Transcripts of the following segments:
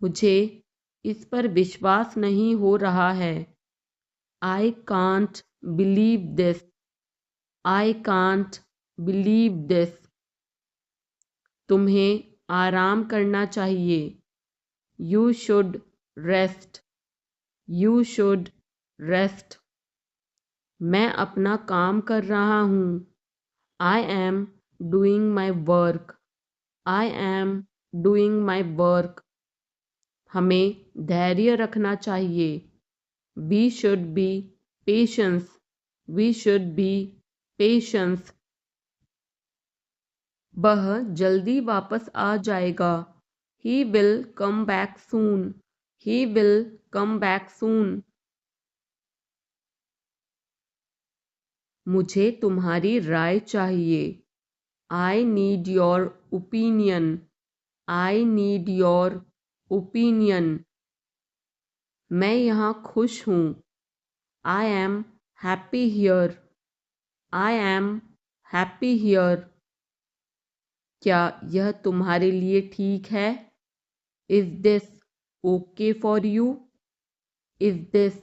मुझे इस पर विश्वास नहीं हो रहा है। I can't believe this. I can't believe this. तुम्हें आराम करना चाहिए। You should rest. You should rest. मैं अपना काम कर रहा हूँ। I am doing my work. I am doing my work. हमें धैर्य रखना चाहिए। We should be patience. We should be patience. वह जल्दी वापस आ जाएगा। He will come back soon. He will come back soon. मुझे तुम्हारी राय चाहिए। I need your opinion. I need your opinion. मैं यहाँ खुश हूँ। I am happy here. I am happy here. क्या यह तुम्हारे लिए ठीक है? Is this okay for you? Is this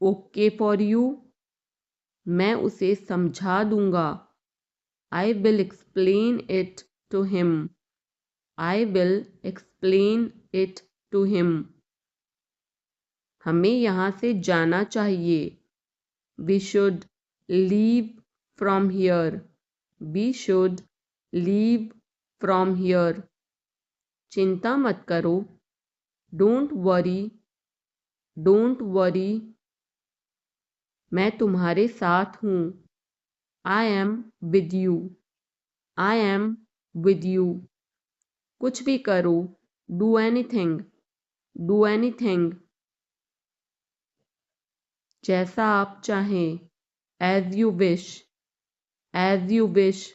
okay for you? मैं उसे समझा दूंगा। I will explain it to him. I will explain it to him. हमें यहाँ से जाना चाहिए। We should leave from here. We should leave from here. चिंता मत करो। Don't worry. Don't worry. मैं तुम्हारे साथ हूँ। I am with you. I am with you. कुछ भी करो। Do anything. Do anything. जैसा आप चाहें। As you wish. As you wish.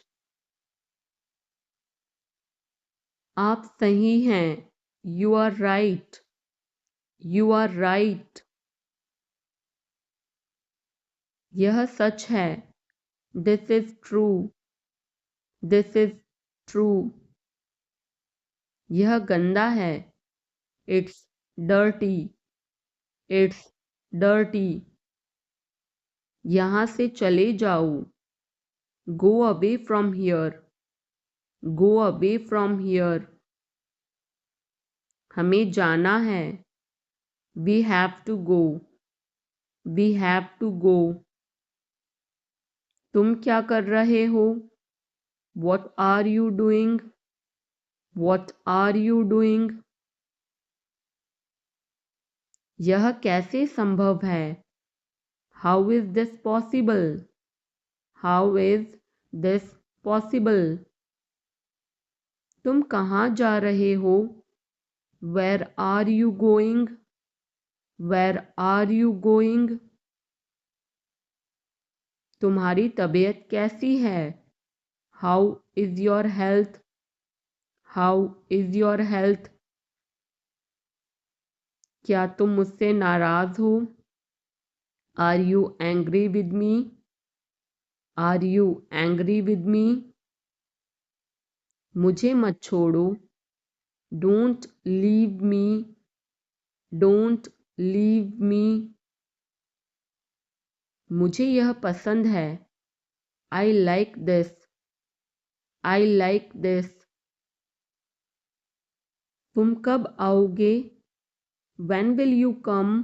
आप सही हैं। You are right. You are right. यह सच है। This is true. This is true. यह गंदा है। It's dirty. It's dirty. यहाँ से चले जाओ। Go away from here. Go away from here. हमें जाना है। We have to go. We have to go. तुम क्या कर रहे हो? What are you doing? What are you doing? यह कैसे संभव है? How is this possible? How is this possible? तुम कहाँ जा रहे हो? Where are you going? Where are you going? तुम्हारी तबीयत कैसी है? How is your health? How is your health? क्या तुम मुझसे नाराज हो? Are you angry with me? Are you angry with me? मुझे मत छोड़ो। Don't leave me. Don't leave me. मुझे यह पसंद है। I like this. I like this. तुम कब आओगे? When will you come?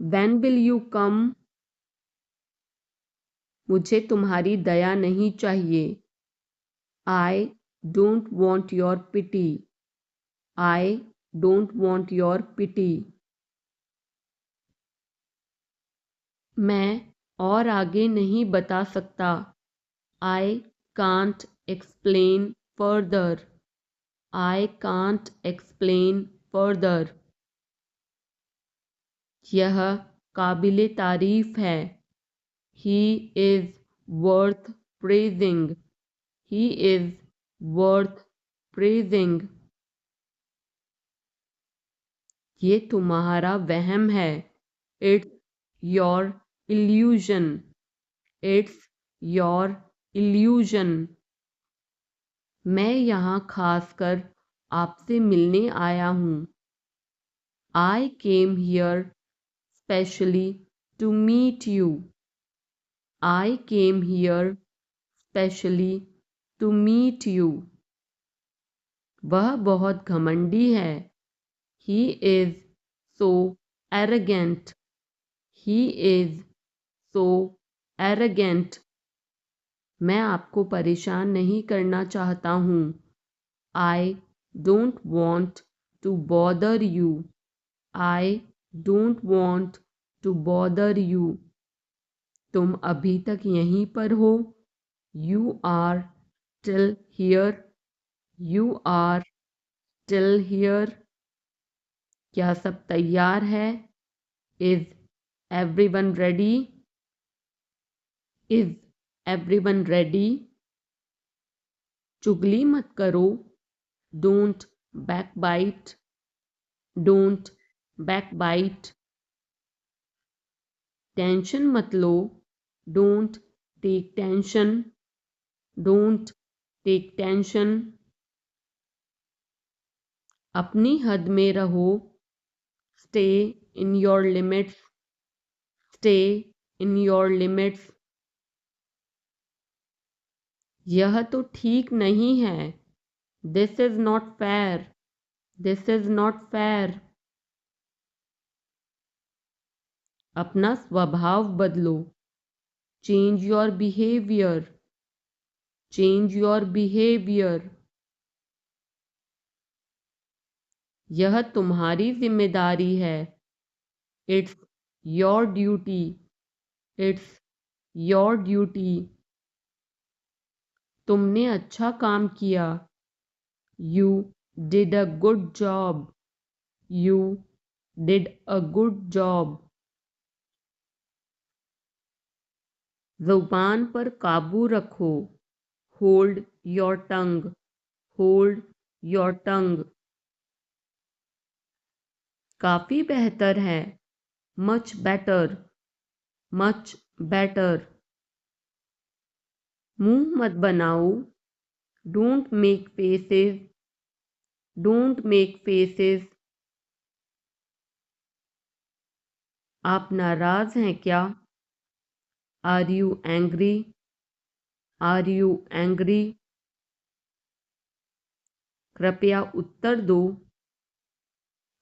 When will you come? मुझे तुम्हारी दया नहीं चाहिए। I don't want your pity. I don't want your pity. मैं और आगे नहीं बता सकता। I can't explain further. I can't explain further. यह काबिले तारीफ है। He is worth praising. He is worth praising. ये तुम्हारा वहम है। It's your illusion. It's your illusion. मैं यहाँ खासकर आपसे मिलने आया हूँ। I came here specially to meet you. I came here specially to meet you. वह बहुत घमंडी है. He is so arrogant. He is so arrogant. मैं आपको परेशान नहीं करना चाहता हूँ. I don't want to bother you. I don't want to bother you. तुम अभी तक यहीं पर हो. You are still here. You are still here. क्या सब तैयार है? Is everyone ready? Is everyone ready? चुगली मत करो. Don't backbite. Don't backbite. Tension मत लो. Don't take tension. Don't take tension. अपनी हद में रहो. Stay in your limits. Stay in your limits. यह तो ठीक नहीं है. This is not fair. This is not fair. अपना स्वभाव बदलो. Change your behavior. Change your behavior. यह तुम्हारी जिम्मेदारी है. It's your duty. It's your duty. तुमने अच्छा काम किया. You did a good job. You did a good job. ज़ुबान पर काबू रखो. Hold your tongue. Hold your tongue. काफ़ी बेहतर है. Much better. Much better. मुंह मत बनाओ. Don't make faces. Don't make faces. आप नाराज़ हैं क्या? Are you angry? Are you angry? कृपया उत्तर दो.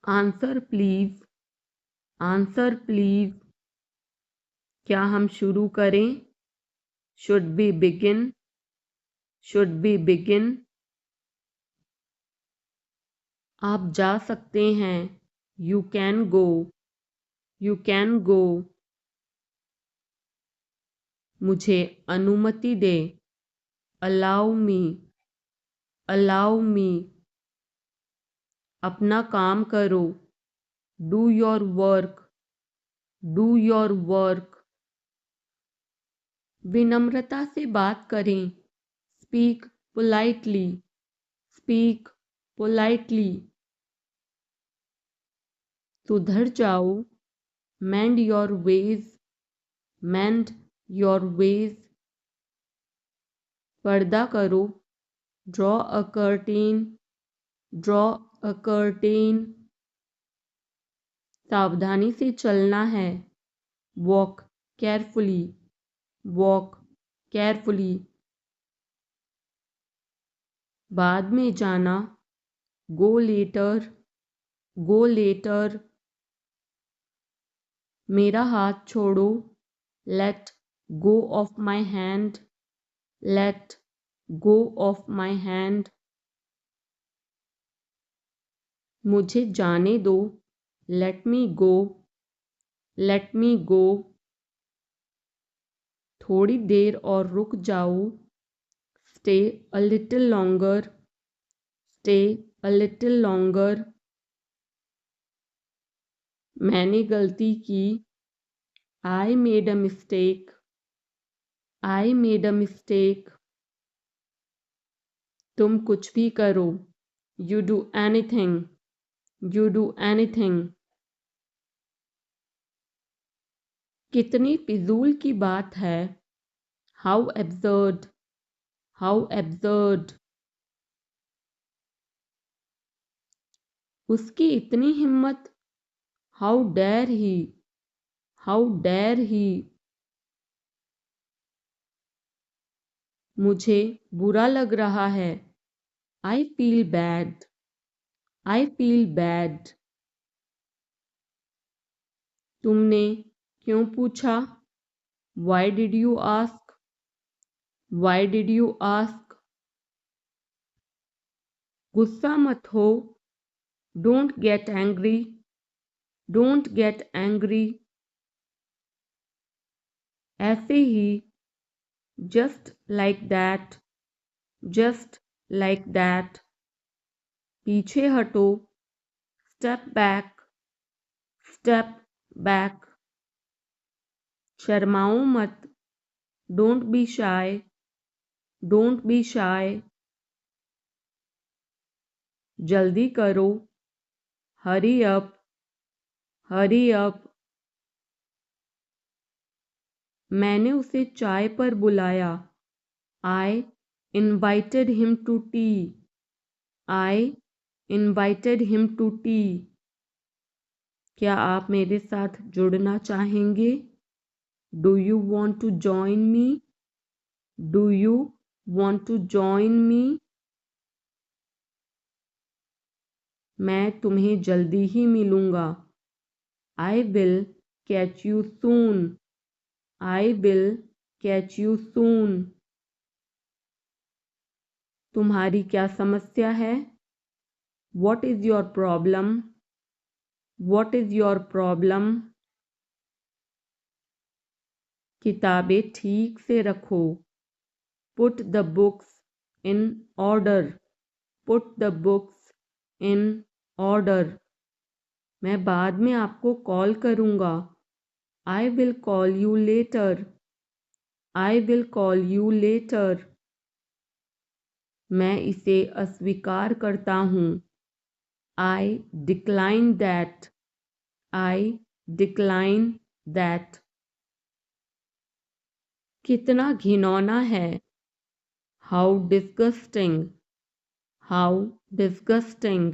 Answer please. Answer please. क्या हम शुरू करें? Should we begin? Should we begin? आप जा सकते हैं. You can go. You can go. मुझे अनुमति दे. Allow me. Allow me. अपना काम करो. Do your work. Do your work. विनम्रता से बात करें. Speak politely. Speak politely. सुधर जाओ. Mend your ways. Mend your ways. पर्दा करो. Draw a curtain. Draw a curtain. सावधानी से चलना है. Walk carefully. Walk carefully. बाद में जाना. Go later. Go later. मेरा हाथ छोड़ो. Let go of my hand. Let go of my hand. मुझे जाने दो. Let me go. Let me go. थोड़ी देर और रुक जाओ. Stay a little longer. Stay a little longer. मैंने गलती की. I made a mistake. I made a mistake. तुम कुछ भी करो. You do anything. You do anything. कितनी फिजूल की बात है. How absurd. How absurd. उसकी इतनी हिम्मत. How dare he, how dare he. मुझे बुरा लग रहा है। I feel bad, I feel bad. तुमने क्यों पूछा? Why did you ask, why did you ask. गुस्सा मत हो, don't get angry, don't get angry. ऐसे ही, just like that, just like that. पीछे हटो, स्टेप बैक, स्टेप बैक। शर्माओ मत, don't be shy, don't be shy. जल्दी करो, हरी अप, हरी अप। मैंने उसे चाय पर बुलाया। I invited him to tea, I invited him to tea. क्या आप मेरे साथ जुड़ना चाहेंगे? Do you want to join me, do you want to join me. मैं तुम्हें जल्दी ही मिलूंगा। I will catch you soon, I will catch you soon. तुम्हारी क्या समस्या है? What is your problem, what is your problem. किताबें ठीक से रखो। Put the books in order, put the books in order. मैं बाद में आपको कॉल करूँगा। I will call you later, I will call you later. मैं इसे अस्वीकार करता हूँ। I decline that, I decline that. कितना घिनौना है। How disgusting, how disgusting.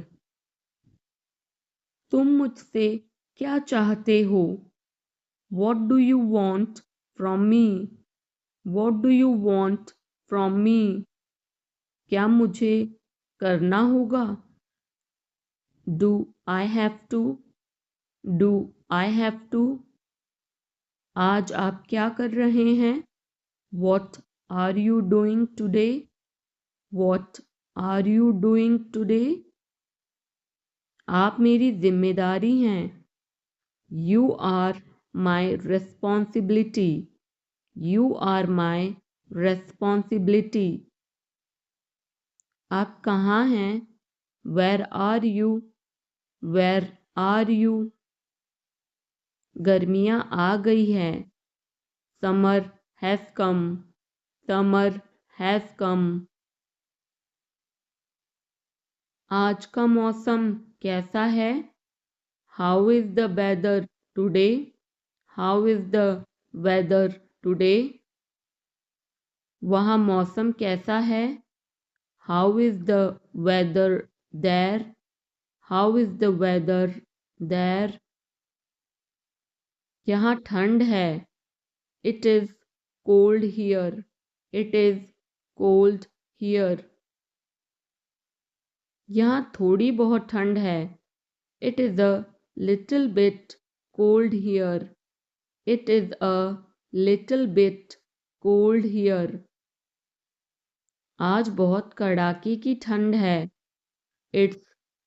तुम मुझसे क्या चाहते हो? What do you want from me, what do you want from me. क्या मुझे करना होगा? Do I have to, do I have to. आज आप क्या कर रहे हैं? What are you doing today, what are you doing today. आप मेरी जिम्मेदारी हैं। You are my responsibility, you are my responsibility. आप कहाँ हैं? Where are you, where are you. गर्मियाँ आ गई हैं। Summer has come, summer has come. आज का मौसम कैसा है? How is the weather today, how is the weather today. वहाँ मौसम कैसा है? How is the weather there, how is the weather there. यहाँ ठंड है। It is cold here, it is cold here. यहाँ थोड़ी बहुत ठंड है। It is a little bit cold here, it is a little bit cold here. आज बहुत कड़ाके की ठंड है। It's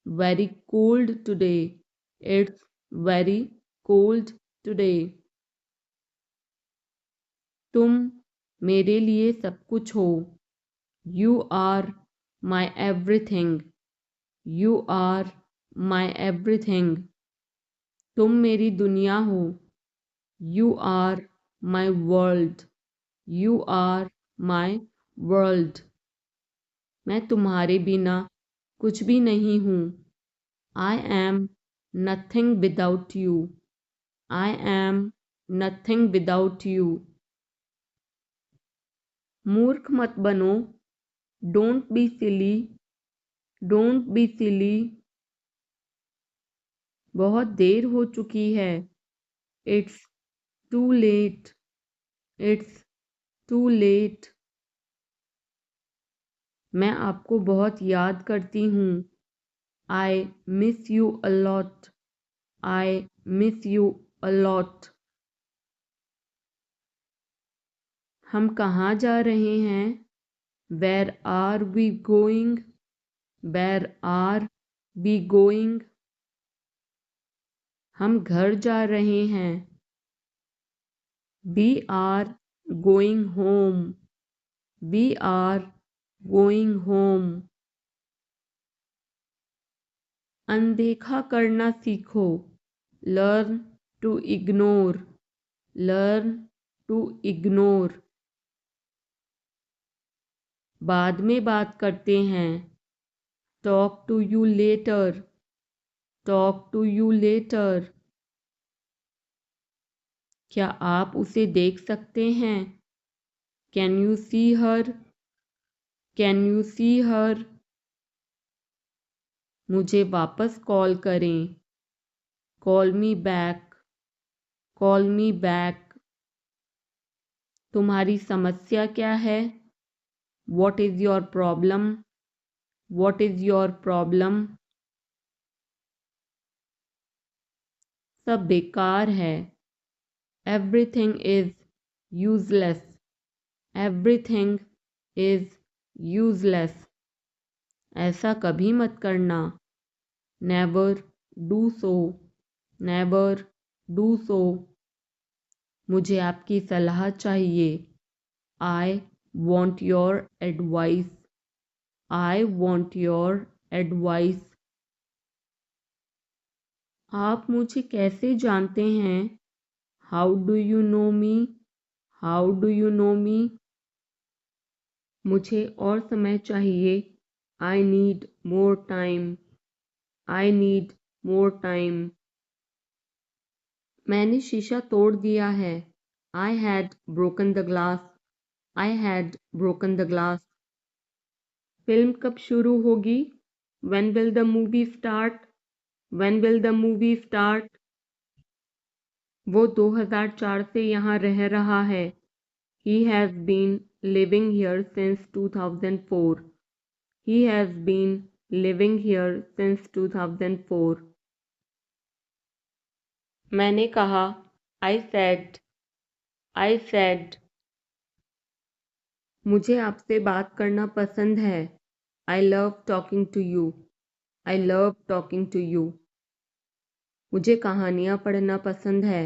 very cold today, it's very cold today. तुम मेरे लिए सब कुछ हो। You are my everything, you are my everything. तुम मेरी दुनिया हो। You are my world, you are my world. मैं तुम्हारे बिना कुछ भी नहीं हूँ। I am nothing without you, I am nothing without you. मूर्ख मत बनो, don't be silly, don't be silly. बहुत देर हो चुकी है। It's too late. It's too late. मैं आपको बहुत याद करती हूँ। I miss you a lot. I miss you a lot. हम कहाँ जा रहे हैं? Where are we going? Where are we going? हम घर जा रहे हैं। We are going home. We are going home. अनदेखा करना सीखो। Learn to ignore. Learn to ignore. बाद में बात करते हैं। Talk to you later. Talk to you later. क्या आप उसे देख सकते हैं? Can you see her? Can you see her? मुझे वापस कॉल करें। Call me back. Call me back. तुम्हारी समस्या क्या है? What is your problem? What is your problem? सब बेकार है। Everything is useless. Everything is useless. ऐसा कभी मत करना। Never do so. Never do so. मुझे आपकी सलाह चाहिए। I want your advice. I want your advice. आप मुझे कैसे जानते हैं? How do you know me? How do you know me? मुझे और समय चाहिए। I need more time. I need more time. मैंने शीशा तोड़ दिया है। I had broken the glass. I had broken the glass. Film कब शुरू होगी? When will the movie start? When will the movie start? वो 2004 से यहाँ रह रहा है। He has been living here since 2004. He has been living here since 2004. मैंने कहा। I said. I said. मुझे आपसे बात करना पसंद है। I love talking to you. I love talking to you. मुझे कहानियाँ पढ़ना पसंद है।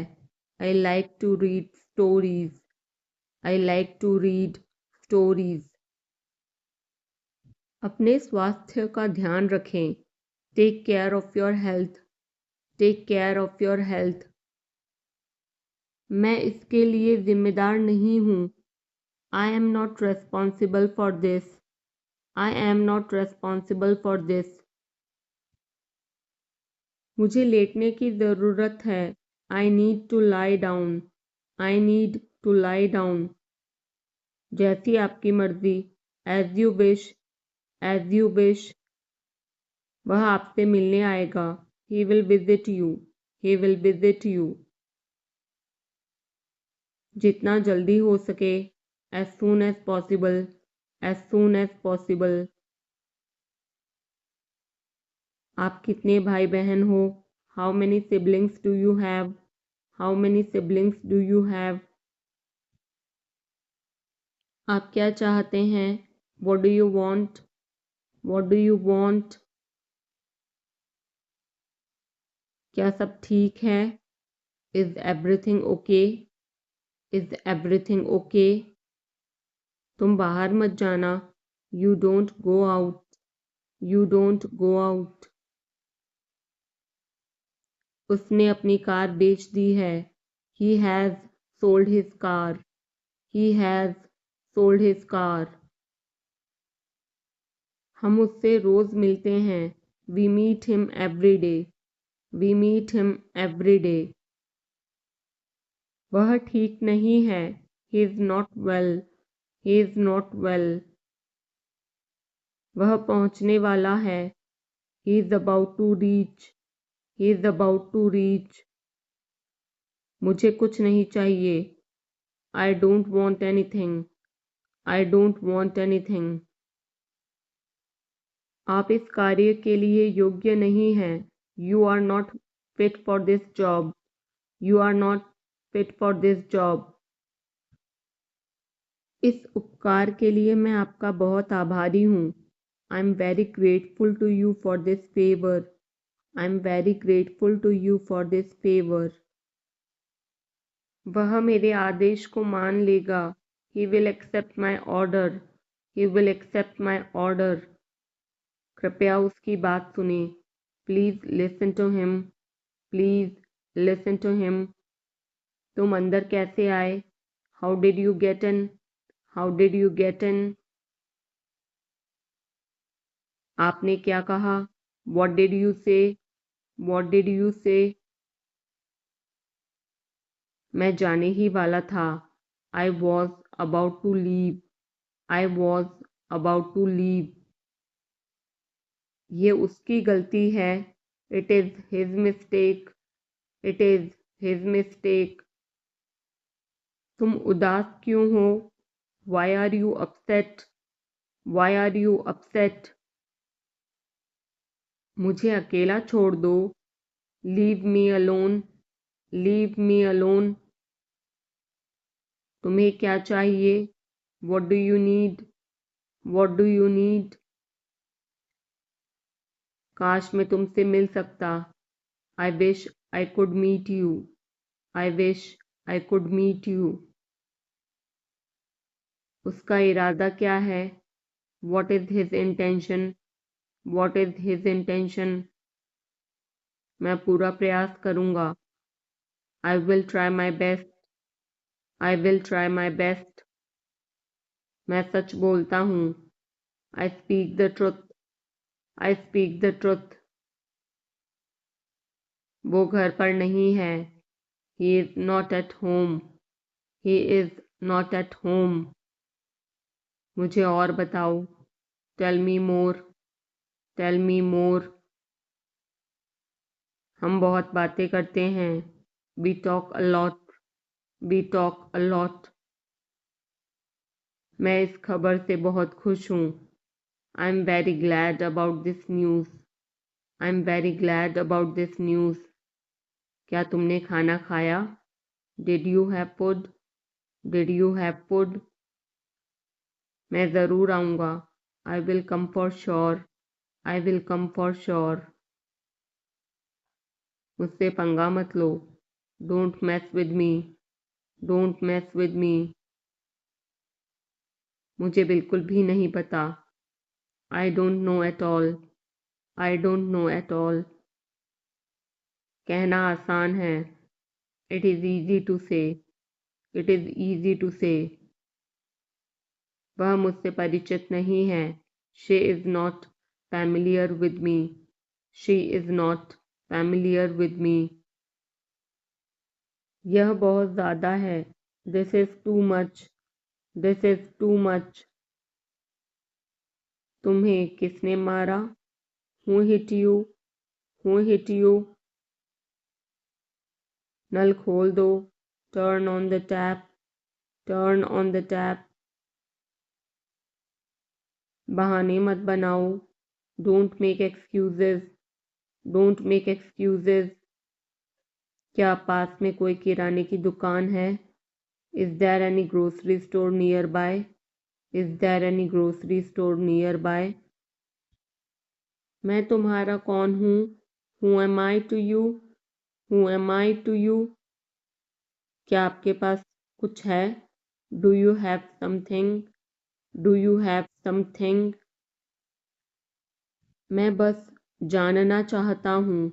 I like to read stories. I like to read stories. अपने स्वास्थ्य का ध्यान रखें। Take care of your health. Take care of your health. मैं इसके लिए जिम्मेदार नहीं हूँ। I am not responsible for this. I am not responsible for this. मुझे लेटने की ज़रूरत है। I need to lie down. I need to lie down. जैसी आपकी मर्जी। As you wish. As you wish. वह आपसे मिलने आएगा। He will visit you. He will visit you. जितना जल्दी हो सके। As soon as possible. As soon as possible. आप कितने भाई बहन हो? How many siblings do you have? How many siblings do you have? आप क्या चाहते हैं? What do you want? What do you want? क्या सब ठीक है? Is everything okay? Is everything okay? तुम बाहर मत जाना। You don't go out. You don't go out. उसने अपनी कार बेच दी है। He has sold his car. He has sold his car. हम उससे रोज मिलते हैं। We meet him every day. We meet him every day. वह ठीक नहीं है। He is not well. He is not well. वह पहुंचने वाला है। He is about to reach. He is about to reach. मुझे कुछ नहीं चाहिए. I don't want anything. I don't want anything. आप इस कार्य के लिए योग्य नहीं हैं. You are not fit for this job. You are not fit for this job. इस उपकार के लिए मैं आपका बहुत आभारी हूँ. I'm very grateful to you for this favor. I'm very grateful to you for this favor. वह मेरे आदेश को मान लेगा. He will accept my order. He will accept my order. कृपया उसकी बात सुने. Please listen to him. Please listen to him. तुम अंदर कैसे आए? How did you get in? How did you get in? आपने क्या कहा? What did you say? What did you say? मैं जाने ही वाला था. I was about to leave. I was about to leave. ये उसकी गलती है. It is his mistake. It is his mistake. तुम उदास क्यों हो? Why are you upset? Why are you upset? मुझे अकेला छोड़ दो. Leave me alone. Leave me alone. तुम्हें क्या चाहिए? What do you need? What do you need? काश मैं तुमसे मिल सकता. I wish I could meet you. I wish I could meet you. उसका इरादा क्या है? What is his intention? What is his intention? मैं पूरा प्रयास करूँगा. I will try my best. I will try my best. मैं सच बोलता हूँ. I speak the truth. I speak the truth. वो घर पर नहीं है. He is not at home. He is not at home. मुझे और बताओ. Tell me more. Tell me more. हम बहुत बातें करते हैं. We talk a lot. We talk a lot. मैं इस खबर से बहुत खुश हूँ. I'm very glad about this news. I'm very glad about this news. क्या तुमने खाना खाया? Did you have food? Did you have food? मैं ज़रूर आऊँगा. I will come for sure. I will come for sure. मुझसे पंगा मत लो. Don't mess with me. Don't mess with me. मुझे बिल्कुल भी नहीं पता. I don't know at all. I don't know at all. कहना आसान है. It is easy to say. It is easy to say. वह मुझसे परिचित नहीं है. She is not familiar with me. She is not familiar with me. यह बहुत ज़्यादा है. This is too much. This is too much. तुम्हें किसने मारा? Who hit you? Who hit you? नल खोल दो. Turn on the tap. Turn on the tap. बहाने मत बनाओ. Don't make excuses. Don't make excuses. क्या पास में कोई किराने की दुकान है? Is there any grocery store nearby? Is there any grocery store nearby? मैं तुम्हारा कौन हूँ? Who am I to you? Who am I to you? क्या आपके पास कुछ है? Do you have something? Do you have something? मैं बस जानना चाहता हूँ.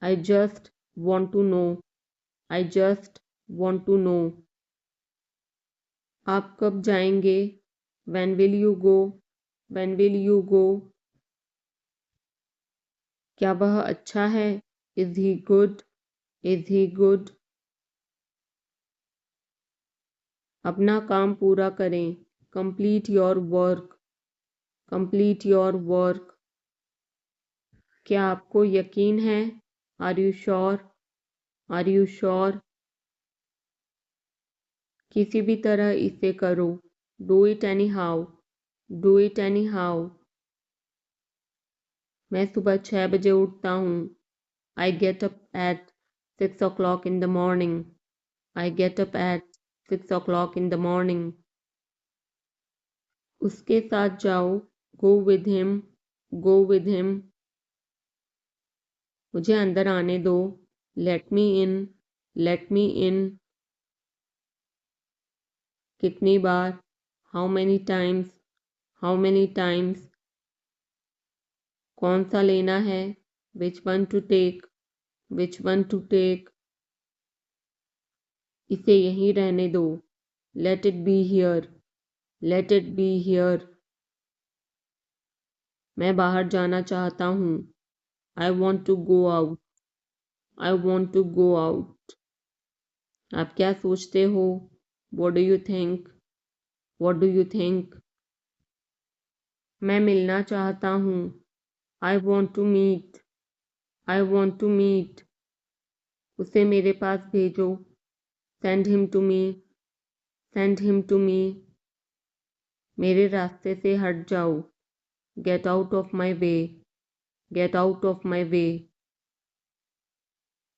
I just want to know. I just want to know. आप कब जाएंगे? When will you go? When will you go? क्या वह अच्छा है? Is he good? Is he good? अपना काम पूरा करें. Complete your work. Complete your work. क्या आपको यकीन है? Are you sure? Are you sure? किसी भी तरह इसे करो। Do it anyhow. Do it anyhow. मैं सुबह 6 बजे उठता हूँ। I get up at 6 o'clock in the morning. I get up at 6 o'clock in the morning. उसके साथ जाओ। Go with him. Go with him. मुझे अंदर आने दो। Let me in. Let me in. कितनी बार? How many times? How many times? कौन सा लेना है? Which one to take? Which one to take? इसे यहीं रहने दो। Let it be here. Let it be here. मैं बाहर जाना चाहता हूँ। I want to go out. I want to go out. आप क्या सोचते हो? What do you think? What do you think? मैं मिलना चाहता हूँ। I want to meet. I want to meet. उसे मेरे पास भेजो। Send him to me. Send him to me. मेरे रास्ते से हट जाओ। Get out of my way. Get out of my way.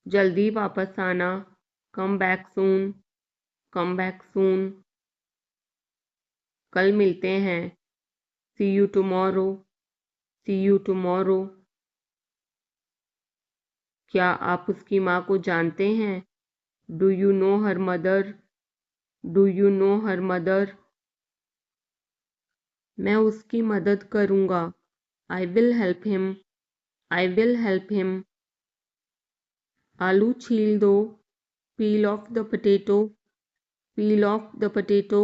जल्दी वापस आना। Come back soon. Come back soon. कल मिलते हैं। See you tomorrow. See you tomorrow. क्या आप उसकी माँ को जानते हैं? Do you know her mother? Do you know her mother? मैं उसकी मदद करूँगा। I will help him. I will help him. आलू छील दो। Peel off the potato. Peel off the potato.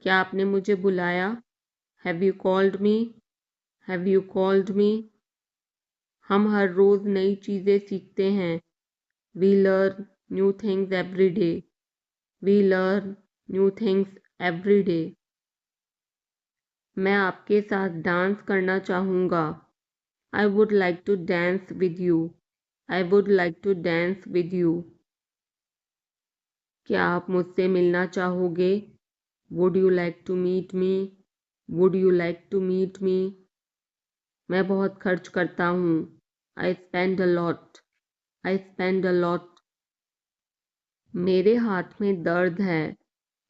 क्या आपने मुझे बुलाया? Have you called me? Have you called me? हम हर रोज़ नई चीज़ें सीखते हैं। We learn new things every day. We learn new things every day. मैं आपके साथ डांस करना चाहूँगा। I would like to dance with you. I would like to dance with you. क्या आप मुझसे मिलना चाहोगे? Would you like to meet me? Would you like to meet me? मैं बहुत खर्च करता हूँ। I spend a lot. I spend a lot. मेरे हाथ में दर्द है।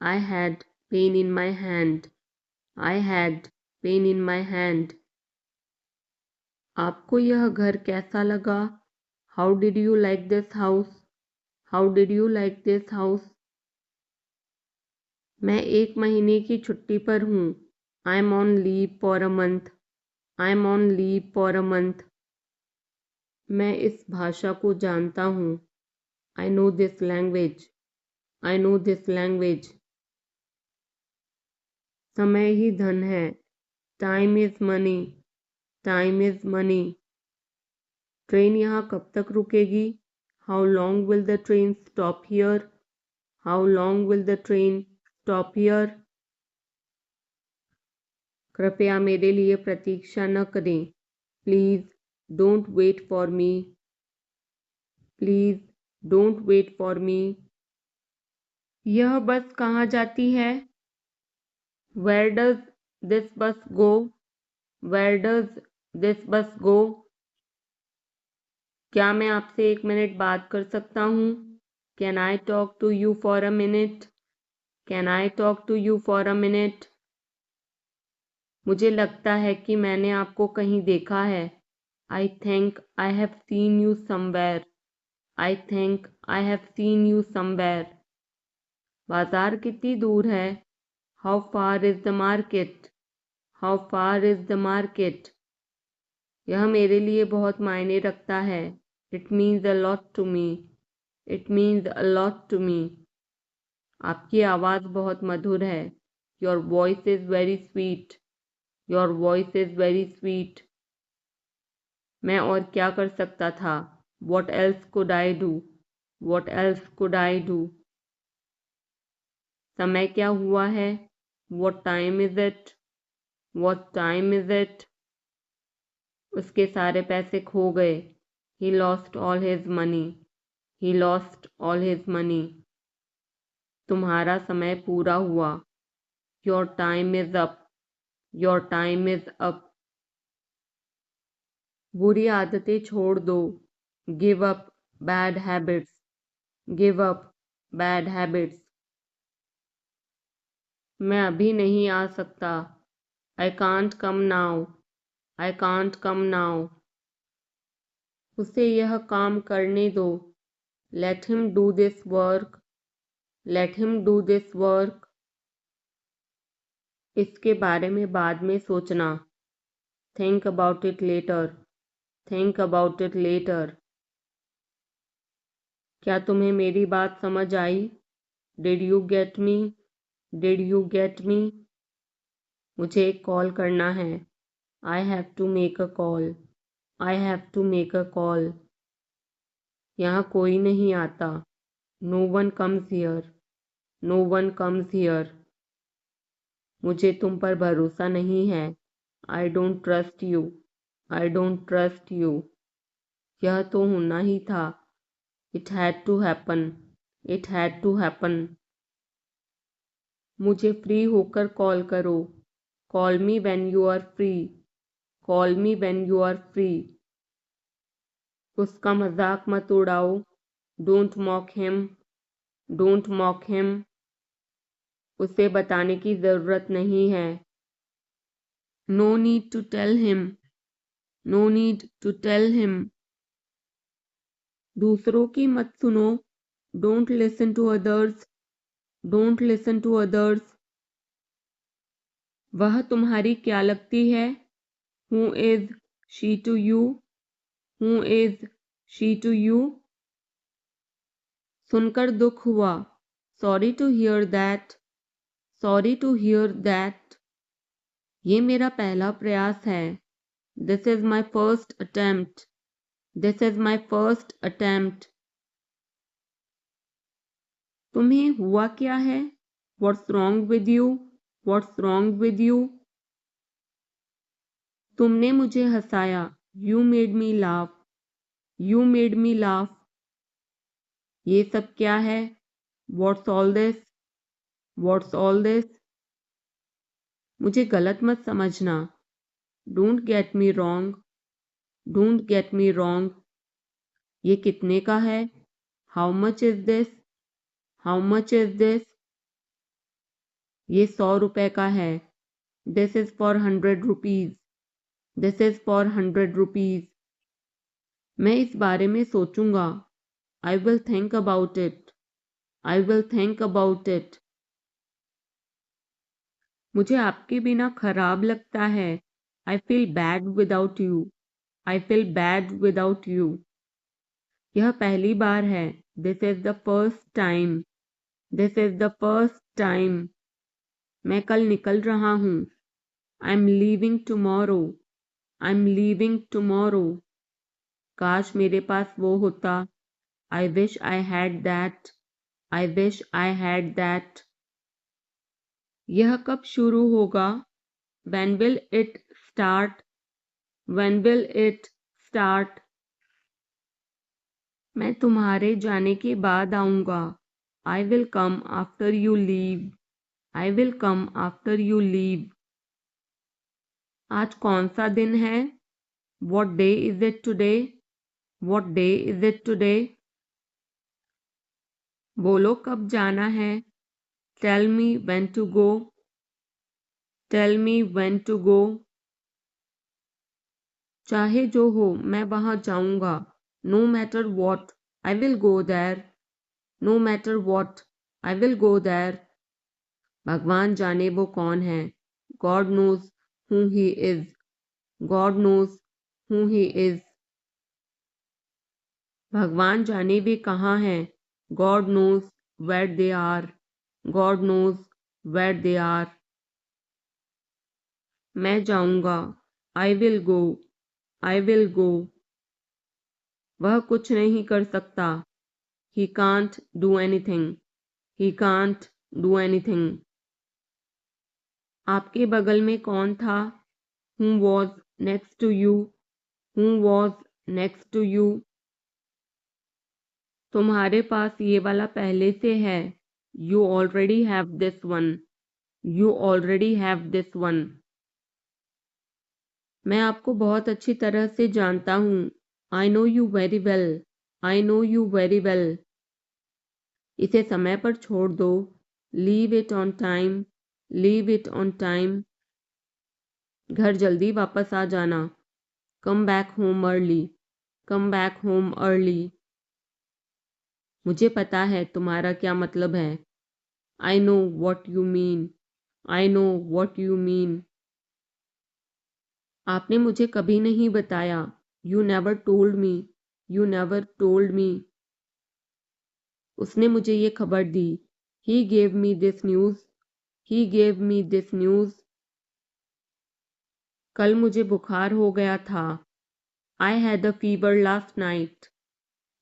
I had pain in my hand. I had pain in my hand. आपको यह घर कैसा लगा? How did you like this house? How did you like this house? मैं 1 महीने की छुट्टी पर हूँ। I'm on leave for a month. I'm on leave for a month. मैं इस भाषा को जानता हूँ। I know this language. I know this language. समय ही धन है। Time is money. Time is money. Train यहाँ कब तक रुकेगी? How long will the train stop here? How long will the train stop here? कृपया मेरे लिए प्रतीक्षा न करें। Please don't wait for me. Please don't wait for me. यह बस कहाँ जाती है? Where does this bus go? Where does this bus go? क्या मैं आपसे 1 मिनट बात कर सकता हूँ? Can I talk to you for a minute? Can I talk to you for a minute? मुझे लगता है कि मैंने आपको कहीं देखा है। I think I have seen you somewhere. I think I have seen you somewhere. बाजार कितनी दूर है? How far is the market? How far is the market? यह मेरे लिए बहुत मायने रखता है। It means a lot to me. It means a lot to me. आपकी आवाज़ बहुत मधुर है। Your voice is very sweet. Your voice is very sweet. मैं और क्या कर सकता था? What else could I do? What else could I do? समय क्या हुआ है? What time is it? What time is it? उसके सारे पैसे खो गए। He lost all his money. He lost all his money. तुम्हारा समय पूरा हुआ. Your time is up. Your time is up. बुरी आदतें छोड़ दो. Give up bad habits. Give up bad habits. मैं अभी नहीं आ सकता. I can't come now. I can't come now. उसे यह काम करने दो. Let him do this work. Let him do this work. इसके बारे में बाद में सोचना. Think about it later. Think about it later. क्या तुम्हें मेरी बात समझ आई? Did you get me? Did you get me? मुझे एक कॉल करना है. I have to make a call. I have to make a call. यहाँ कोई नहीं आता. No one comes here. No one comes here. मुझे तुम पर भरोसा नहीं है. I don't trust you. I don't trust you. यह तो होना ही था. It had to happen. It had to happen. मुझे फ्री होकर कॉल करो. Call me when you are free. Call me when you are free. उसका मजाक मत उड़ाओ. Don't mock him. Don't mock him. उसे बताने की ज़रूरत नहीं है. No need to tell him. No need to tell him. दूसरों की मत सुनो. Don't listen to others. Don't listen to others. वह तुम्हारी क्या लगती है? Who is she to you? Who is she to you? सुनकर दुख हुआ. Sorry to hear that. Sorry to hear that. ये मेरा पहला प्रयास है. This is my first attempt. This is my first attempt. तुम्हें हुआ क्या है? What's wrong with you? What's wrong with you? तुमने मुझे हंसाया. You made me laugh. You made me laugh. ये सब क्या है? What's all this? What's all this? मुझे गलत मत समझना. Don't get me wrong. Don't get me wrong. ये कितने का है? How much is this? How much is this? ये 100 रुपए का है. This is for 100 rupees. This is for 100 rupees. मैं इस बारे में सोचूंगा. I will think about it. I will think about it. मुझे आपके बिना खराब लगता है. I feel bad without you. I feel bad without you. यह पहली बार है. This is the first time. This is the first time. मैं कल निकल रहा हूँ. I'm leaving tomorrow. I'm leaving tomorrow. काश मेरे पास वो होता. I wish I had that. I wish I had that. यह कब शुरू होगा? When will it start? When will it start? मैं तुम्हारे जाने के बाद आऊँगा. I will come after you leave. I will come after you leave. आज कौन सा दिन है? What day is it today? What day is it today? बोलो कब जाना है? Tell me when to go. Tell me when to go. चाहे जो हो मैं वहां जाऊंगा. No matter what, I will go there. No matter what, I will go there. भगवान जाने वो कौन है. God knows who he is. God knows who he is. भगवान जाने वे कहाँ हैं. God knows where they are. God knows where they are. मैं जाऊंगा. I will go. I will go. वह कुछ नहीं कर सकता. He can't do anything. He can't do anything. आपके बगल में कौन था? Who was next to you? Who was next to you, तुम्हारे पास ये वाला पहले से है, you already have this one, you already have this one, मैं आपको बहुत अच्छी तरह से जानता हूँ, I know you very well, I know you very well, इसे समय पर छोड़ दो, leave it on time, leave it on time, घर जल्दी वापस आ जाना, come back home early, come back home early, मुझे पता है तुम्हारा क्या मतलब है, I know what you mean, I know what you mean, आपने मुझे कभी नहीं बताया, you never told me, you never told me, उसने मुझे ये खबर दी, he gave me this news, he gave me this news, कल मुझे बुखार हो गया था, I had a fever last night,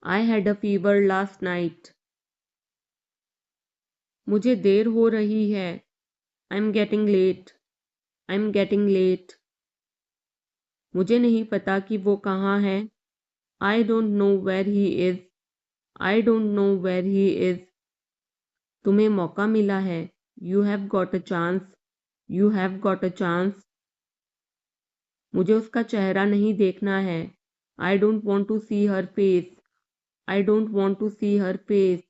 I had a fever last night, मुझे देर हो रही है, I'm getting late, I'm getting late, मुझे नहीं पता कि वो कहाँ है, I don't know where he is, I don't know where he is, तुम्हें मौका मिला है, You have got a chance, You have got a chance, मुझे उसका चेहरा नहीं देखना है, I don't want to see her face, I don't want to see her face,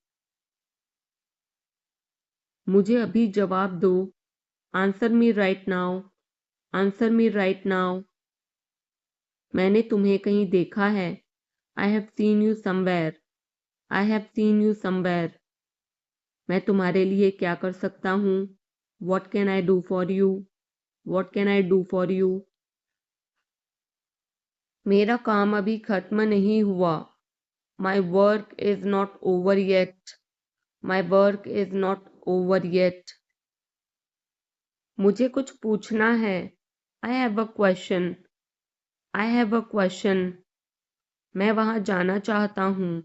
मुझे अभी जवाब दो, Answer me right now, Answer me right now, मैंने तुम्हें कहीं देखा है, I have seen you somewhere, I have seen you somewhere, मैं तुम्हारे लिए क्या कर सकता हूँ, What can I do for you, What can I do for you, मेरा काम अभी खत्म नहीं हुआ, My work is not over yet, My work is not over yet, मुझे कुछ पूछना है, I have a question, I have a question, मैं वहाँ जाना चाहता हूँ,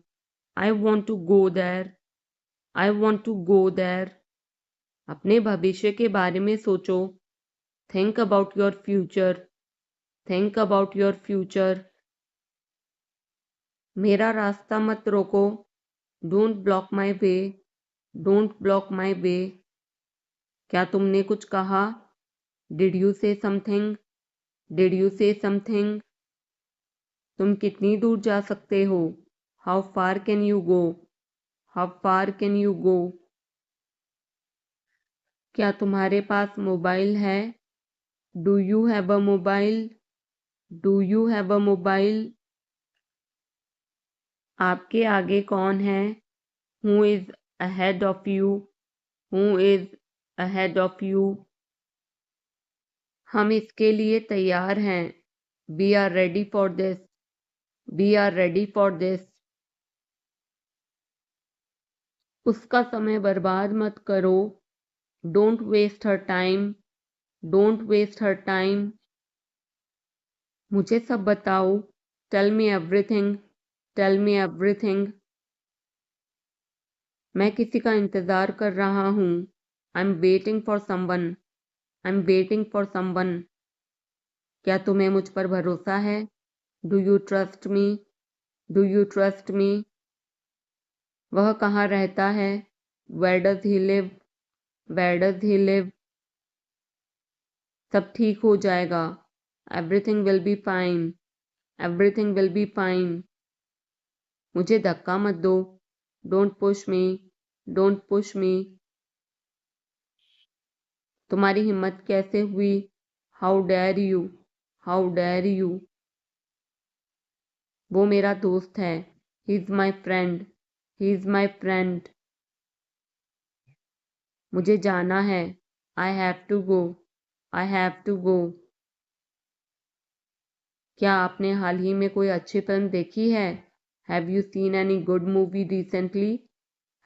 I want to go there, I want to go there, अपने भविष्य के बारे में सोचो, think about your future, think about your future, मेरा रास्ता मत रोको, don't block my way, don't block my way, क्या तुमने कुछ कहा, did you say something, did you say something, तुम कितनी दूर जा सकते हो, how far can you go, how far can you go, क्या तुम्हारे पास मोबाइल है, do you have a mobile, do you have a mobile, आपके आगे कौन है, who is ahead of you, who is ahead of you, हम इसके लिए तैयार हैं, we are ready for this, we are ready for this, उसका समय बर्बाद मत करो, don't waste her time, don't waste her time, मुझे सब बताओ, tell me everything, tell me everything, मैं किसी का इंतज़ार कर रहा हूँ, I'm waiting for someone, I'm waiting for someone, क्या तुम्हें मुझ पर भरोसा है, do you trust me, do you trust me, वह कहाँ रहता है, where does he live, where does he live, सब ठीक हो जाएगा, everything will be fine, everything will be fine, मुझे धक्का मत दो, don't push me, don't push me, तुम्हारी हिम्मत कैसे हुई, how dare you, how dare you, वो मेरा दोस्त है, he is my friend, he is my friend, मुझे जाना है, I have to go, I have to go, क्या आपने हाल ही में कोई अच्छी फिल्म देखी है, have you seen any good movie recently,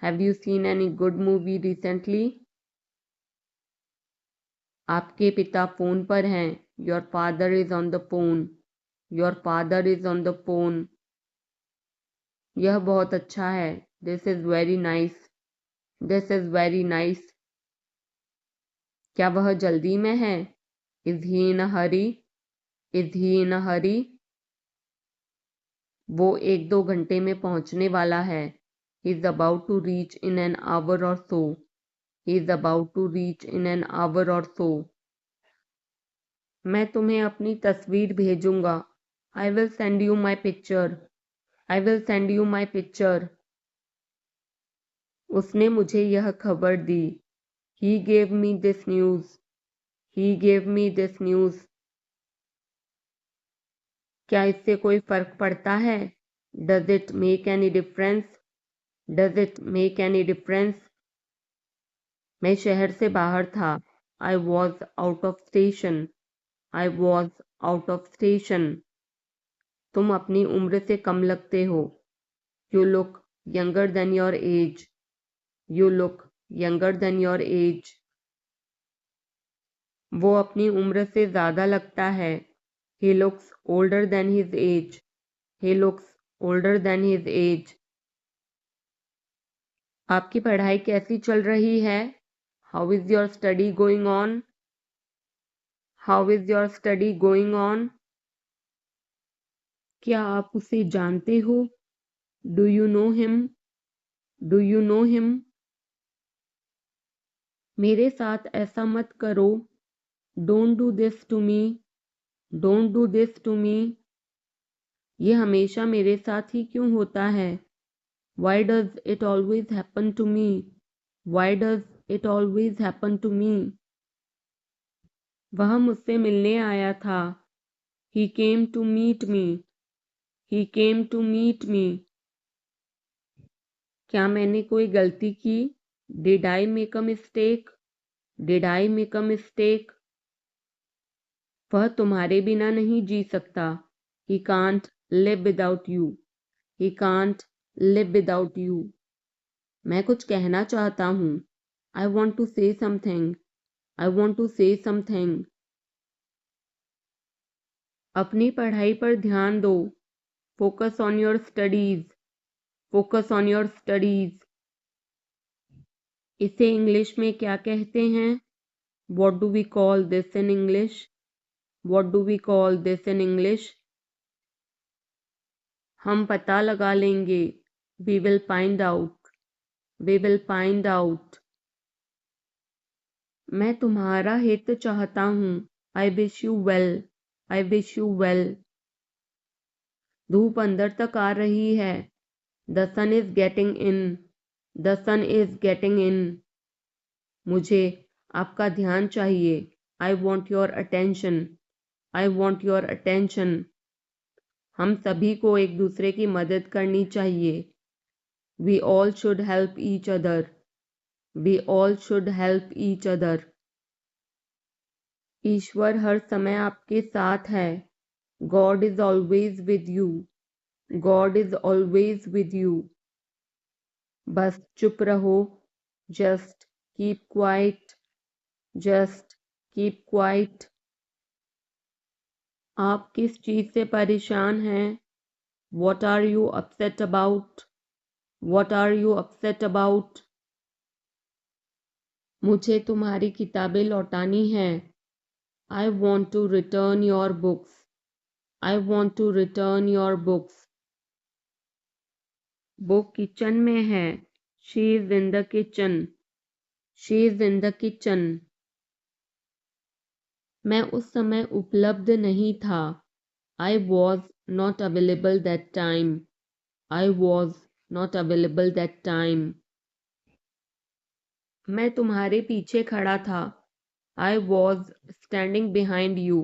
have you seen any good movie recently, आपके पिता फोन पर हैं, your father is on the phone, your father is on the phone, यह बहुत अच्छा है, this is very nice, this is very nice, क्या वह जल्दी में है, is he in a hurry, is he in a hurry, वो 1-2 घंटे में पहुंचने वाला है। He is about to reach in an hour or so. He is about to reach in an hour or so. मैं तुम्हें अपनी तस्वीर भेजूंगा। I will send you my picture. I will send you my picture. उसने मुझे यह खबर दी। He gave me this news. He gave me this news. क्या इससे कोई फर्क पड़ता है? Does it make any difference? Does it make any difference? मैं शहर से बाहर था। I was out of station. I was out of station. तुम अपनी उम्र से कम लगते हो। You look younger than your age. You look younger than your age. वो अपनी उम्र से ज़्यादा लगता है। He looks older than his age. He looks older than his age. आपकी पढ़ाई कैसी चल रही है? How is your study going on? How is your study going on? क्या आप उसे जानते हो? Do you know him? Do you know him? मेरे साथ ऐसा मत करो। Don't do this to me. Don't do this to me. ये हमेशा मेरे साथ ही क्यों होता है? Why does it always happen to me? Why does it always happen to me? वह मुझसे मिलने आया था। He came to meet me. He came to meet me. क्या मैंने कोई गलती की? Did I make a mistake? Did I make a mistake? वह तुम्हारे बिना नहीं जी सकता। He can't live without you. He can't live without you. मैं कुछ कहना चाहता हूँ। I want to say something. I want to say something. अपनी पढ़ाई पर ध्यान दो। Focus on your studies. Focus on your studies. इसे इंग्लिश में क्या कहते हैं? What do we call this in English? What do we call this in English? हम पता लगा लेंगे। We will find out. We will find out. मैं तुम्हारा हित चाहता हूँ। I wish you well. I wish you well. धूप अंदर तक आ रही है। The sun is getting in. The sun is getting in. मुझे आपका ध्यान चाहिए। I want your attention. I want your attention. हम सभी को एक दूसरे की मदद करनी चाहिए। We all should help each other. We all should help each other. ईश्वर हर समय आपके साथ है। God is always with you. God is always with you. बस चुप रहो। Just keep quiet. Just keep quiet. आप किस चीज़ से परेशान हैं? What are you upset about? What are you upset about? मुझे तुम्हारी किताबें लौटानी हैं। I want to return your books. I want to return your books. वो किचन में है। She is in the kitchen. She is in the kitchen. मैं उस समय उपलब्ध नहीं था। I was not available that time. I was not available that time. मैं तुम्हारे पीछे खड़ा था। I was standing behind you.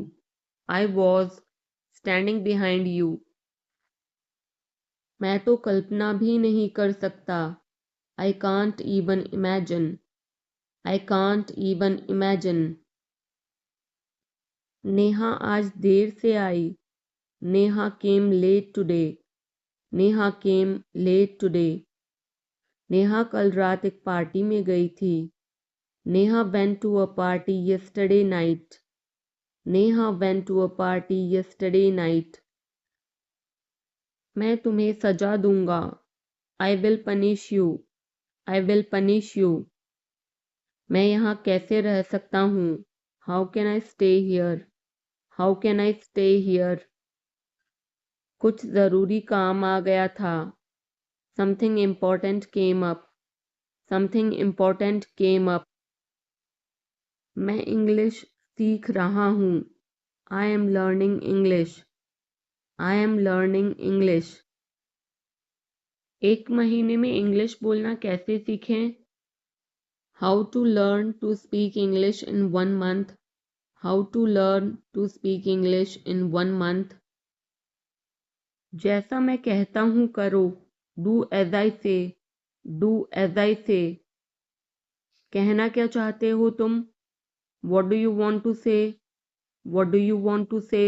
I was standing behind you. मैं तो कल्पना भी नहीं कर सकता। I can't even imagine. I can't even imagine. Neha आज देर से आई। Neha came late today. Neha came late today. Neha कल रात एक पार्टी में गई थी। Neha went to a party yesterday night. Neha went to a party yesterday night. मैं तुम्हें सजा दूंगा। I will punish you. I will punish you. मैं यहाँ कैसे रह सकता हूँ? How can I stay here? How can I stay here? कुछ ज़रूरी काम आ गया था। Something important came up. Something important came up. मैं इंग्लिश सीख रहा हूँ। I am learning English. I am learning English. एक महीने में इंग्लिश बोलना कैसे सीखें? How to learn to speak English in 1 month. How to learn to speak English in 1 month. जैसा मैं कहता हूँ करो। डू एज आई से। डू एज आई से। कहना क्या चाहते हो तुम? What do you want to say? What do you want to say?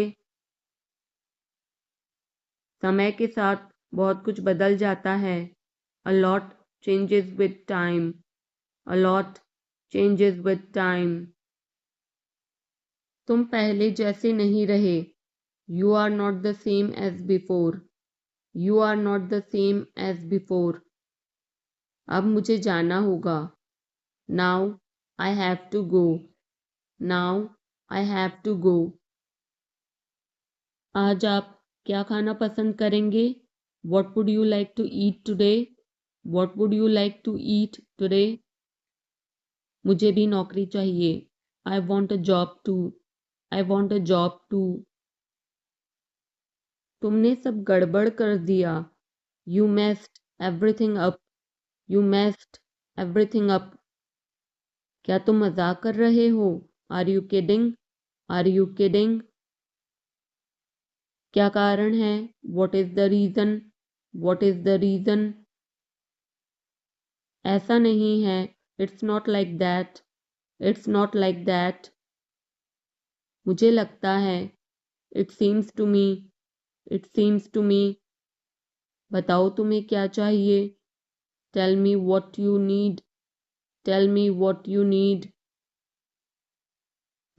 समय के साथ बहुत कुछ बदल जाता है। A lot changes with time. A lot changes with time. तुम पहले जैसे नहीं रहे। You are not the same as before. You are not the same as before. अब मुझे जाना होगा। Now I have to go. Now I have to go. आज आप क्या खाना पसंद करेंगे? What would you like to eat today? What would you like to eat today? मुझे भी नौकरी चाहिए। I want a job too. I want a job too. तुमने सब गड़बड़ कर दिया। You messed everything up. You messed everything up. क्या तुम मजाक कर रहे हो? Are you kidding? Are you kidding? क्या कारण है? What is the reason? What is the reason? ऐसा नहीं है। It's not like that. It's not like that. मुझे लगता है। It seems to me. It seems to me. बताओ तुम्हें क्या चाहिए? Tell me what you need. Tell me what you need.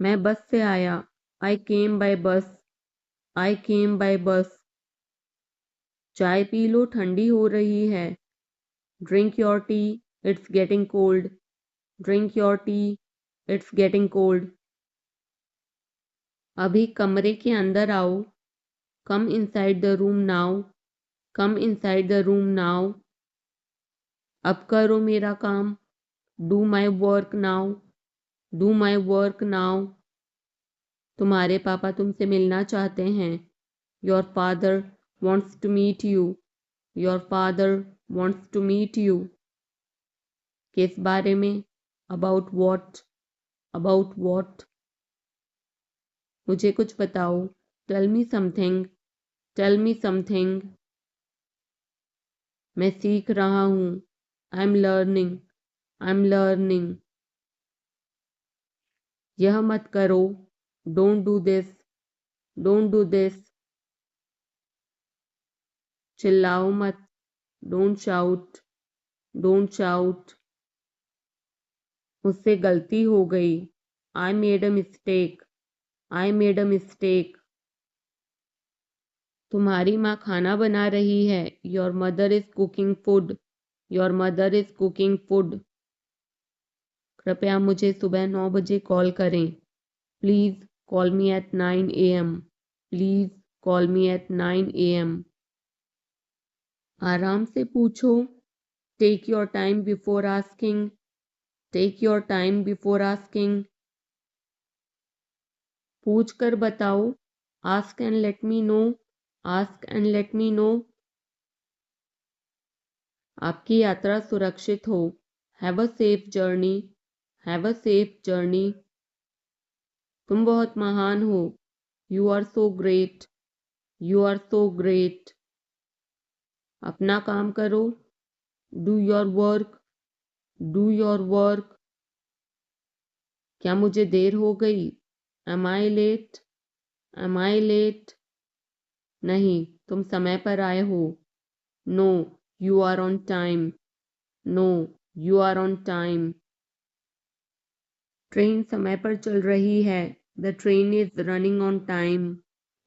मैं बस से आया। आई केम बाय बस। आई केम बाय बस। चाय पी लो, ठंडी हो रही है। Drink your tea. It's getting cold. Drink your tea. It's getting cold. अभी कमरे के अंदर आओ। Come inside the room now. Come inside the room now. अब करो मेरा काम। Do my work now. Do my work now. तुम्हारे पापा तुमसे मिलना चाहते हैं। Your father wants to meet you. Your father wants to meet you. किस बारे में? About what? About what? मुझे कुछ बताओ। Tell me something. Tell me something. मैं सीख रहा हूँ। I am learning. I am learning. यह मत करो। Don't do this. Don't do this. चिल्लाओ मत। Don't shout. Don't shout. मुझसे गलती हो गई। I made a mistake. I made a mistake. तुम्हारी माँ खाना बना रही है। Your mother is cooking food. Your mother is cooking food. कृपया मुझे सुबह 9 बजे कॉल करें। Please call me at 9 AM। Please call me at 9 AM। आराम से पूछो। Take your time before asking. Take your time before asking. पूछ कर बताओ। Ask and let me know. Ask and let me know. आपकी यात्रा सुरक्षित हो। Have a safe journey. Have a safe journey. तुम बहुत महान हो। You are so great. You are so great. अपना काम करो। Do your work. Do your work. क्या मुझे देर हो गई? Am I late? Am I late? नहीं, तुम समय पर आए हो। No, you are on time. No, you are on time. Train समय पर चल रही है। The train is running on time.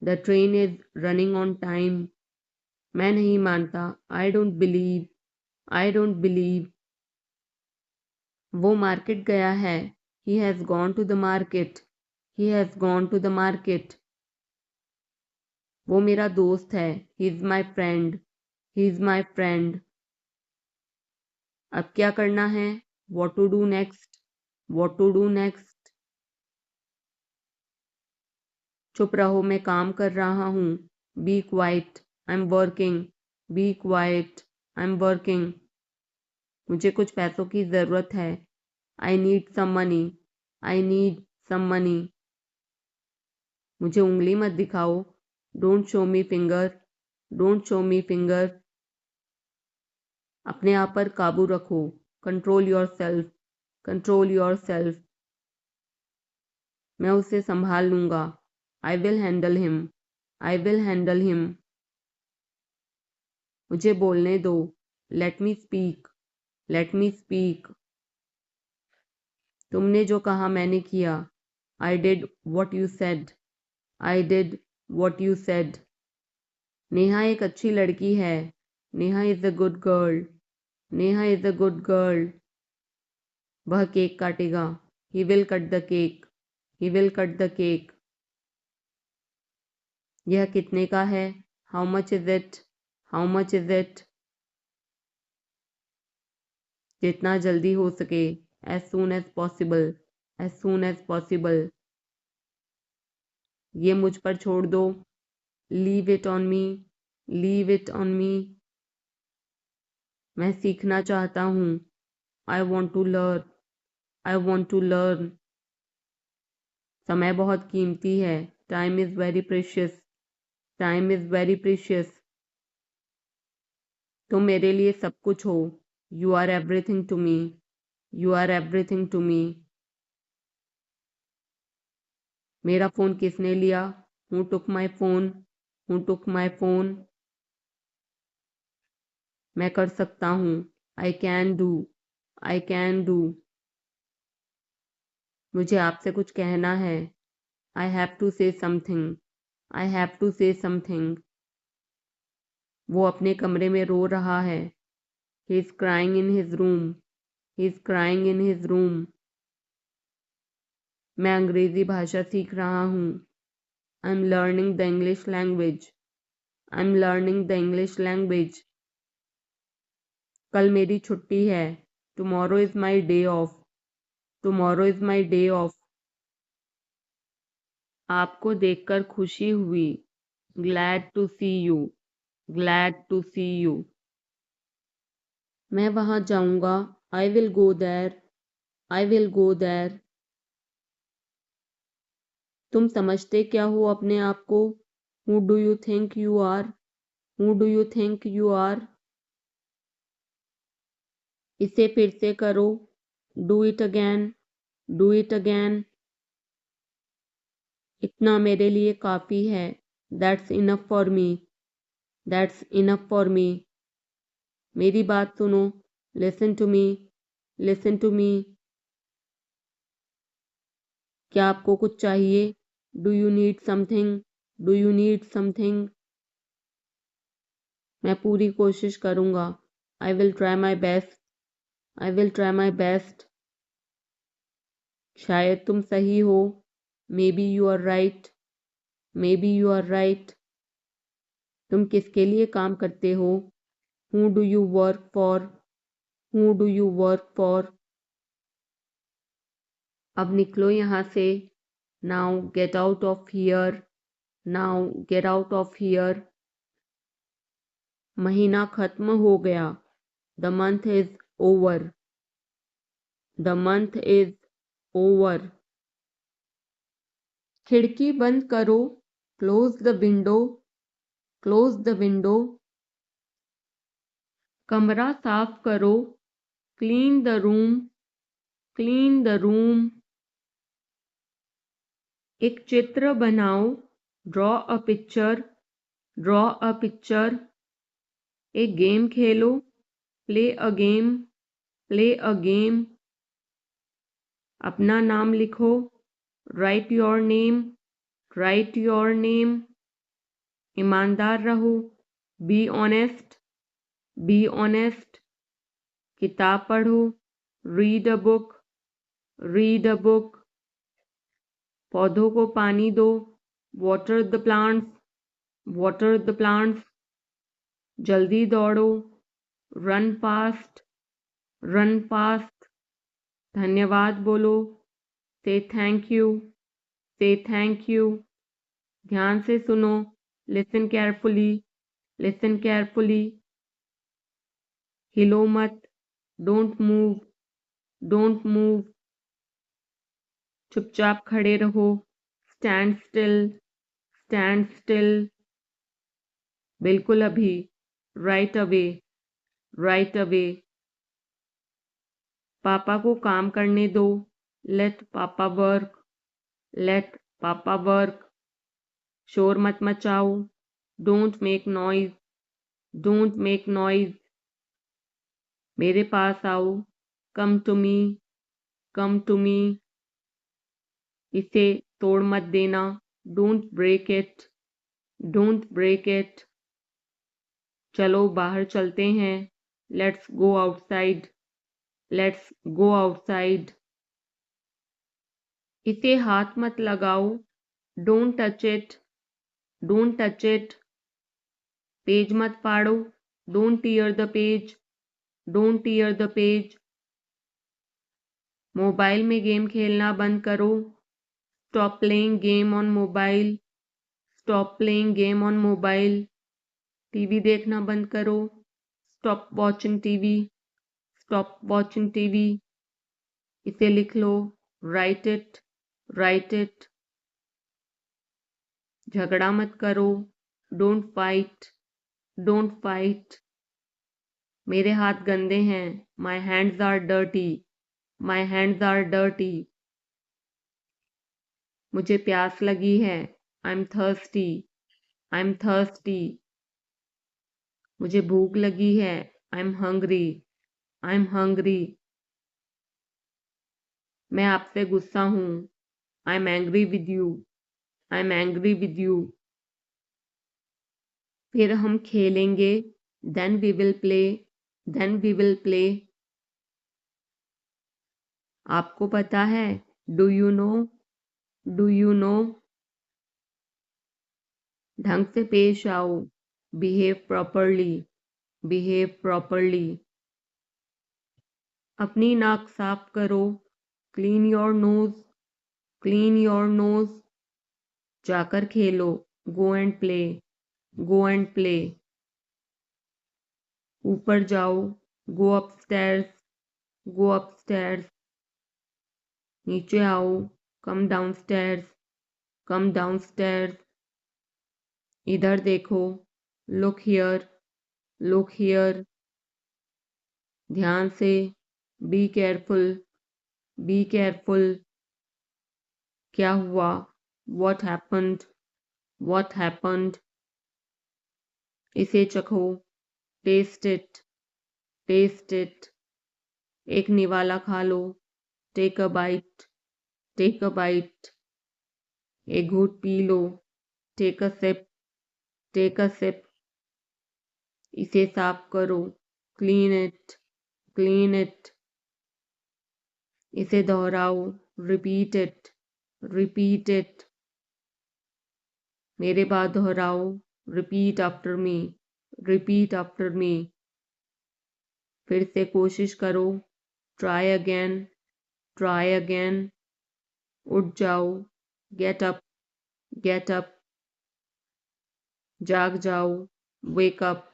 The train is running on time. मैं नहीं मानता। I don't believe. I don't believe. वो मार्केट गया है। He has gone to the market. He has gone to the market. वो मेरा दोस्त है। He is my friend. He is my friend. अब क्या करना है? What to do next? What to do next? चुप रहो, मैं काम कर रहा हूँ। Be quiet, I am working. Be quiet, I am working. मुझे कुछ पैसों की ज़रूरत है। I need some money. I need some money. मुझे उंगली मत दिखाओ। Don't show me finger. Don't show me finger. अपने आप पर काबू रखो। Control your self. Control your self. मैं उसे संभाल लूंगा। I will handle him. I will handle him. मुझे बोलने दो। Let me speak. Let me speak. तुमने जो कहा मैंने किया। I did what you said. I did what you said. Neha एक अच्छी लड़की है। Neha is a good girl. Neha is a good girl. वह केक काटेगा। He will cut the cake. He will cut the cake. यह कितने का है? How much is it? How much is it? जितना जल्दी हो सके। As soon as possible. As soon as possible. ये मुझ पर छोड़ दो। Leave it on me. Leave it on me. मैं सीखना चाहता हूँ। I want to learn. I want to learn. समय बहुत कीमती है। Time is very precious. Time is very precious. तुम मेरे लिए सब कुछ हो। You are everything to me. You are everything to me. मेरा फ़ोन किसने लिया? Who took my phone? Who took my phone? मैं कर सकता हूँ। I can do. I can do. मुझे आपसे कुछ कहना है। I have to say something. I have to say something. वो अपने कमरे में रो रहा है। He is crying in his room. He is crying in his room. मैं अंग्रेज़ी भाषा सीख रहा हूँ। I am learning the English language. I am learning the English language. कल मेरी छुट्टी है। Tomorrow is my day off. Tomorrow is my day off. आपको देखकर खुशी हुई। Glad to see you. Glad to see you. मैं वहाँ जाऊँगा। I will go there. I will go there. तुम समझते क्या हो अपने आप को? Who do you think you are? Who do you think you are? इसे फिर से करो। Do it again. Do it again. इतना मेरे लिए काफ़ी है। That's enough for me. That's enough for me. मेरी बात सुनो। Listen to me. Listen to me. क्या आपको कुछ चाहिए? Do you need something? Do you need something? मैं पूरी कोशिश करूँगा। I will try my best. I will try my best. शायद तुम सही हो। Maybe you are right. Maybe you are right. तुम किसके लिए काम करते हो? Who do you work for? Who do you work for? अब निकलो यहाँ से। Now get out of here. Now get out of here. महीना खत्म हो गया। The month is over. The month is over. खिड़की बंद करो। Close the window. Close the window. कमरा साफ करो। Clean the room. Clean the room. एक चित्र बनाओ। Draw a picture. Draw a picture. एक game Khelo. Play a game. Play a game. अपना नाम लिखो। Right your name. Right your name. ईमानदार रहो। Be honest. Be honest. किताब पढ़ो। Read a book. Read a book. पौधों को पानी दो। Water the plants. water the plants, जल्दी दौड़ो, run fast, run fast, धन्यवाद बोलो, say thank you, say thank you, ध्यान से सुनो, listen carefully, listen carefully, हिलो मत, don't move, don't move, चुपचाप खड़े रहो, stand still, stand still, बिल्कुल अभी, right away, right away, पापा को काम करने दो, let पापा work, let पापा work, शोर मत मचाओ, don't make noise, don't make noise, मेरे पास आओ, come to me, come to me, इसे तोड़ मत देना, don't break it, don't break it, चलो बाहर चलते हैं, let's go outside, let's go outside, इसे हाथ मत लगाओ, don't touch it, don't touch it, page मत फाड़ो, don't tear the page, don't tear the page, mobile में गेम खेलना बंद करो, stop playing game on mobile, stop playing game on mobile, TV देखना बंद करो, stop watching TV, stop watching TV, इसे लिख लो, write it, write it, झगड़ा मत करो, don't fight, don't fight, मेरे हाथ गंदे हैं, my hands are dirty, my hands are dirty, मुझे प्यास लगी है, I'm thirsty, I'm thirsty, मुझे भूख लगी है, I'm hungry, I'm hungry, मैं आपसे गुस्सा हूँ, I'm angry with you, I'm angry with you, फिर हम खेलेंगे, then we will play, then we will play, आपको पता है, do you know, do you know, ढंग से पेश आओ, behave properly, behave properly, अपनी नाक साफ करो, clean your nose, clean your nose, जाकर खेलो, go and play, go and play, ऊपर जाओ, go upstairs, go upstairs, नीचे आओ, come downstairs, come downstairs, इधर देखो, look here, look here, ध्यान से, be careful, be careful, क्या हुआ, what happened, what happened, इसे चखो, taste it, taste it, एक निवाला खा लो, take a bite, take a bite, एक घूंट पी लो, take a sip, take a sip, इसे साफ करो, clean it, clean it, इसे दोहराओ, repeat it, repeat it, मेरे बाद दोहराओ, repeat after me, repeat after me, फिर से कोशिश करो, try again, try again, उठ जाओ, get up, get up, जाग जाओ, wake up,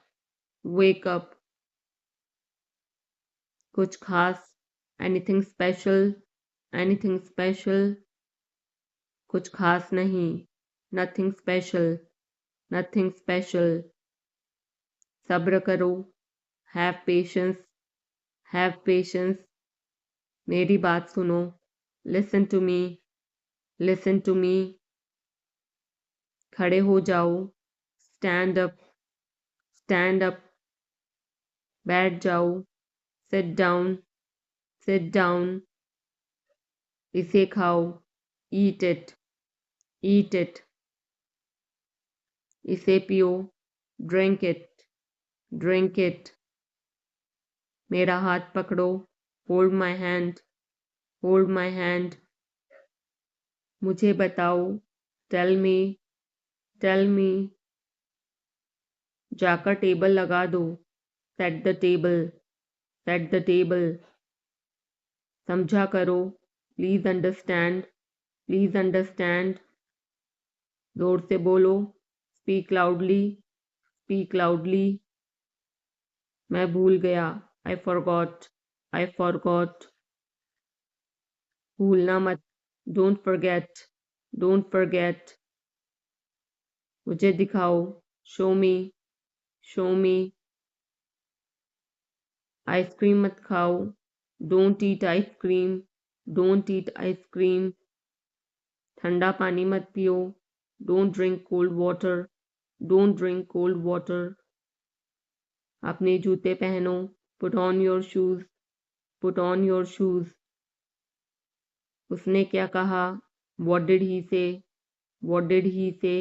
wake up, कुछ खास, anything special, anything special, कुछ खास नहीं, nothing special, nothing special, सब्र करो, have patience, have patience, मेरी बात सुनो, listen to me, listen to me, खड़े हो जाओ, stand up, stand up, बैठ जाओ, sit down, sit down, इसे खाओ, eat it, eat it, इसे पियो, drink it, drink it, मेरा हाथ पकड़ो, hold my hand, hold my hand, मुझे बताओ, tell me, tell me, जाकर टेबल लगा दो। Set the table, set the table. समझा करो। Please understand, please understand. जोर से बोलो। Speak loudly, speak loudly. मैं भूल गया। I forgot, I forgot. भूलना मत। Don't forget, don't forget. मुझे दिखाओ। शो मी, शो मी। आइसक्रीम मत खाओ। Don't eat ice cream, don't eat ice cream. ठंडा पानी मत पियो। Don't drink cold water, don't drink cold water. अपने जूते पहनो। Put on your shoes, put on your shoes. उसने क्या कहा? व्हाट डिड ही से, व्हाट डिड ही से।